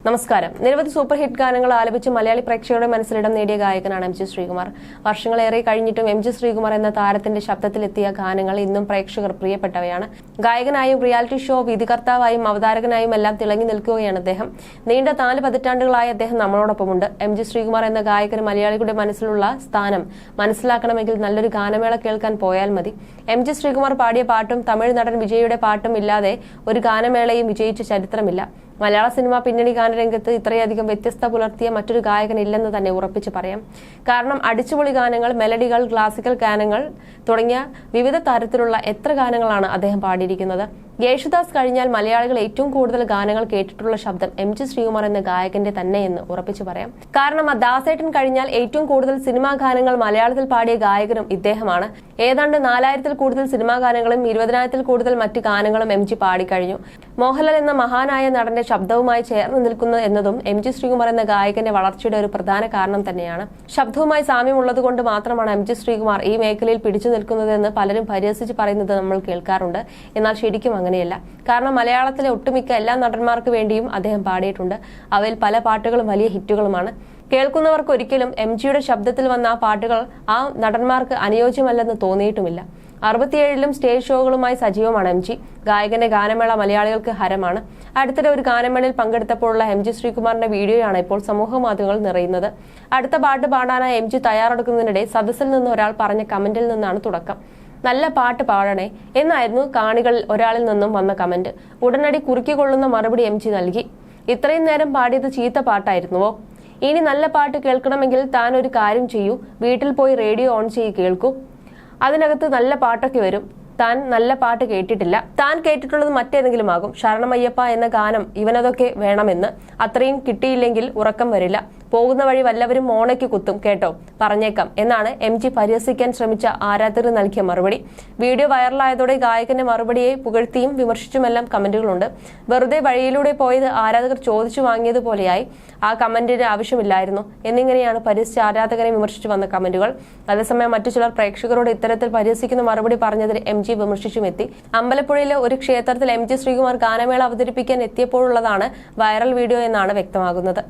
നമസ്കാരം. നിരവധി super hit ഗാനങ്ങൾ ആലപിച്ച് മലയാളി പ്രേക്ഷകരുടെ മനസ്സിലിടം നേടിയ ഗായകനാണ് എം ജി ശ്രീകുമാർ. വർഷങ്ങളേറെ കഴിഞ്ഞിട്ടും എം ജി ശ്രീകുമാർ എന്ന താരത്തിന്റെ ശബ്ദത്തിലെത്തിയ ഗാനങ്ങൾ ഇന്നും പ്രേക്ഷകർ പ്രിയപ്പെട്ടവയാണ്. ഗായകനായും റിയാലിറ്റി ഷോ വിധികർത്താവായും അവതാരകനായും എല്ലാം തിളങ്ങി നിൽക്കുകയാണ് അദ്ദേഹം. നീണ്ട 4 പതിറ്റാണ്ടുകളായി അദ്ദേഹം നമ്മളോടൊപ്പമുണ്ട്. എം ജി ശ്രീകുമാർ എന്ന ഗായകന് മലയാളികളുടെ മനസ്സിലുള്ള സ്ഥാനം മനസ്സിലാക്കണമെങ്കിൽ നല്ലൊരു ഗാനമേള കേൾക്കാൻ പോയാൽ മതി. എം ജി ശ്രീകുമാർ പാടിയ പാട്ടും തമിഴ് നടൻ വിജയുടെ പാട്ടും ഇല്ലാതെ ഒരു ഗാനമേളയും വിജയിച്ച ചരിത്രമില്ല. മലയാള സിനിമ പിന്നണി ഗാനരംഗത്ത് ഇത്രയധികം വ്യത്യസ്തത പുലർത്തിയ മറ്റൊരു ഗായകൻ ഇല്ലെന്ന് തന്നെ ഉറപ്പിച്ചു പറയാം. കാരണം അടിച്ചുപൊളി ഗാനങ്ങൾ, മെലഡികൾ, ക്ലാസിക്കൽ ഗാനങ്ങൾ തുടങ്ങിയ വിവിധ തരത്തിലുള്ള എത്ര ഗാനങ്ങളാണ് അദ്ദേഹം പാടിയിരിക്കുന്നത്. യേശുദാസ് കഴിഞ്ഞാൽ മലയാളികൾ ഏറ്റവും കൂടുതൽ ഗാനങ്ങൾ കേട്ടിട്ടുള്ള ശബ്ദം എം ജി ശ്രീകുമാർ എന്ന ഗായകന്റെ തന്നെയെന്ന് ഉറപ്പിച്ചു പറയാം. കാരണം ദാസേട്ടൻ കഴിഞ്ഞാൽ ഏറ്റവും കൂടുതൽ സിനിമാ ഗാനങ്ങൾ മലയാളത്തിൽ പാടിയ ഗായകനും ഇദ്ദേഹമാണ്. ഏതാണ്ട് 4000-ൽ കൂടുതൽ സിനിമാ ഗാനങ്ങളും 20,000-ൽ കൂടുതൽ മറ്റ് ഗാനങ്ങളും എം ജി പാടിക്കഴിഞ്ഞു. മോഹൻലാൽ എന്ന മഹാനായ നടന്റെ ശബ്ദവുമായി ചേർന്ന് നിൽക്കുന്നു എന്നതും എം ജി ശ്രീകുമാർ എന്ന ഗായകന്റെ വളർച്ചയുടെ ഒരു പ്രധാന കാരണം തന്നെയാണ്. ശബ്ദവുമായി സാമ്യമുള്ളത് കൊണ്ട് മാത്രമാണ് എം ജി ശ്രീകുമാർ ഈ മേഖലയിൽ പിടിച്ചു നിൽക്കുന്നതെന്ന് പലരും പരിഹസിച്ച് പറയുന്നത് നമ്മൾ കേൾക്കാറുണ്ട്. എന്നാൽ ശരിക്കും അങ്ങനെയല്ല. കാരണം മലയാളത്തിലെ ഒട്ടുമിക്ക എല്ലാ നടന്മാർക്ക് വേണ്ടിയും അദ്ദേഹം പാടിയിട്ടുണ്ട്. അവയിൽ പല പാട്ടുകളും വലിയ ഹിറ്റുകളുമാണ്. കേൾക്കുന്നവർക്ക് ഒരിക്കലും എം ജിയുടെ ശബ്ദത്തിൽ വന്ന ആ പാട്ടുകൾ ആ നടന്മാർക്ക് അനുയോജ്യമല്ലെന്ന് തോന്നിയിട്ടുമില്ല. 67ലും സ്റ്റേജ് ഷോകളുമായി സജീവമാണ് എം ജി. ഗായകന്റെ ഗാനമേള മലയാളികൾക്ക് ഹരമാണ്. അടുത്തിടെ ഒരു ഗാനമേളയിൽ പങ്കെടുത്തപ്പോഴുള്ള എം ജി ശ്രീകുമാറിന്റെ വീഡിയോയാണ് ഇപ്പോൾ സമൂഹ മാധ്യമങ്ങളിൽ നിറയുന്നത്. അടുത്ത പാട്ട് പാടാനായി എം ജി തയ്യാറെടുക്കുന്നതിനിടെ സദസ്സിൽ നിന്ന് ഒരാൾ പറഞ്ഞ കമന്റിൽ നിന്നാണ് തുടക്കം. നല്ല പാട്ട് പാടണേ എന്നായിരുന്നു കാണികളിൽ ഒരാളിൽ നിന്നും വന്ന കമന്റ്. ഉടനടി കുറുക്കിക്കൊള്ളുന്ന മറുപടി എം ജി നൽകി. ഇത്രയും നേരം പാടിയത് ചീത്ത പാട്ടായിരുന്നുവോ? ഇനി നല്ല പാട്ട് കേൾക്കണമെങ്കിൽ താൻ ഒരു കാര്യം ചെയ്യൂ, വീട്ടിൽ പോയി റേഡിയോ ഓൺ ചെയ്ത് കേൾക്കൂ. അതിനകത്ത് നല്ല പാട്ടൊക്കെ വരും. താൻ നല്ല പാട്ട് കേട്ടിട്ടില്ല. താൻ കേട്ടിട്ടുള്ളത് മറ്റേതെങ്കിലും ആകും. ശരണമയ്യപ്പ എന്ന ഗാനം ഇവനതൊക്കെ വേണമെന്ന്. അത്രയും കിട്ടിയില്ലെങ്കിൽ ഉറക്കം വരില്ല. പോകുന്ന വഴി വല്ലവരും മോണയ്ക്ക് കുത്തും കേട്ടോ, പറഞ്ഞേക്കാം എന്നാണ് എം ജി പരിഹസിക്കാൻ ശ്രമിച്ച ആരാധകർ നൽകിയ മറുപടി. വീഡിയോ വൈറലായതോടെ ഗായകന്റെ മറുപടിയെ പുകഴ്ത്തിയും വിമർശിച്ചുമെല്ലാം കമന്റുകളുണ്ട്. വെറുതെ വഴിയിലൂടെ പോയത് ആരാധകർ ചോദിച്ചു വാങ്ങിയതുപോലെയായി. ആ കമന്റിന് ആവശ്യമില്ലായിരുന്നു എന്നിങ്ങനെയാണ് പരിഹസിച്ച ആരാധകരെ വിമർശിച്ചു വന്ന കമന്റുകൾ. അതേസമയം മറ്റു ചിലർ പ്രേക്ഷകരോട് ഇത്തരത്തിൽ പരിഹസിക്കുന്ന മറുപടി പറഞ്ഞതിന് എം ജി വിമർശിച്ചുമെത്തി. അമ്പലപ്പുഴയിലെ ഒരു ക്ഷേത്രത്തിൽ എം ജി ശ്രീകുമാർ ഗാനമേള അവതരിപ്പിക്കാൻ എത്തിയപ്പോഴുള്ളതാണ് വൈറൽ വീഡിയോ എന്നാണ് വ്യക്തമാകുന്നത്.